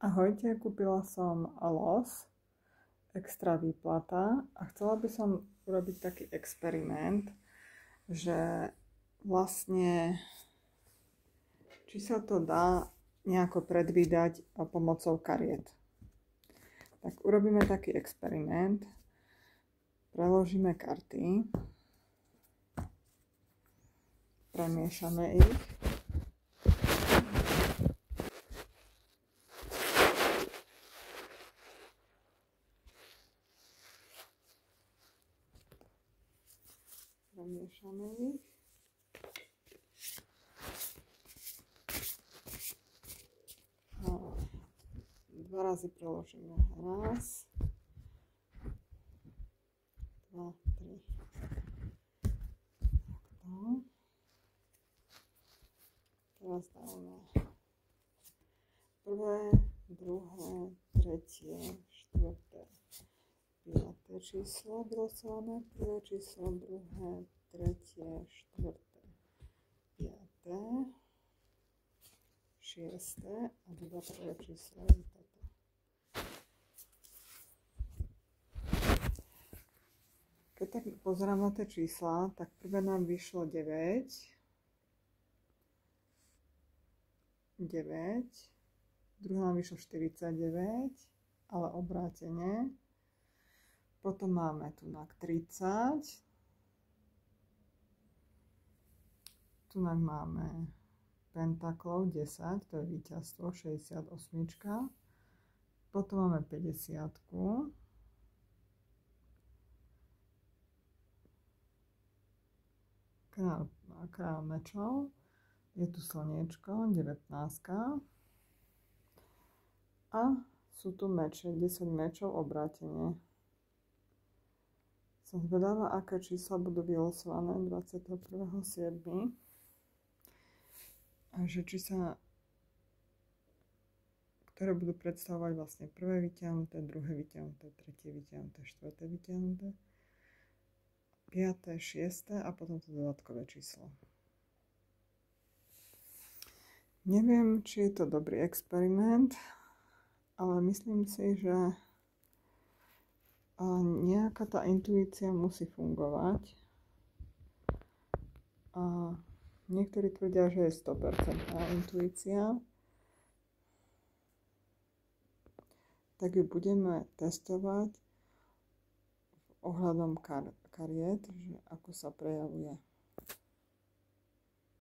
Ahojte, kúpila som los, extra výplata a chcela by som urobiť taký experiment, že vlastne či sa to dá nejako predvídať pomocou kariet. Tak urobíme taký experiment, preložíme karty, premiešame ich. Zamiešame ich. A dva razy preložíme. Raz, dva, tri. Takto. Teraz dáme prvé, druhé, tretie, štvrté, piaté číslo vylosované, prvé číslo, druhé, tretie, štvrté, piaté, šiesté a teda prvé číslo je toto. Keď tak pozerám na tie čísla, tak prvé nám vyšlo 9, druhé nám vyšlo 49, ale obrátene. Potom máme tu na 30, tu máme pentaklov 10, to je víťazstvo, 68, potom máme 50, král mečov, je tu slniečko, 19 a sú tu meče, 10 mečov obrátene. Som zvedavá, aké čísla budú vylosované 21.7. A že či sa, ktoré budú predstavovať vlastne prvé vyťahnuté, druhé vyťahnuté, tretie vyťahnuté, štvrté vyťahnuté, piaté, šiesté a potom to dodatkové číslo. Neviem, či je to dobrý experiment, ale myslím si, že nejaká tá intuícia musí fungovať. A niektorí tvrdia, že je 100% intuícia. Tak ju budeme testovať ohľadom kariet, že ako sa prejavuje.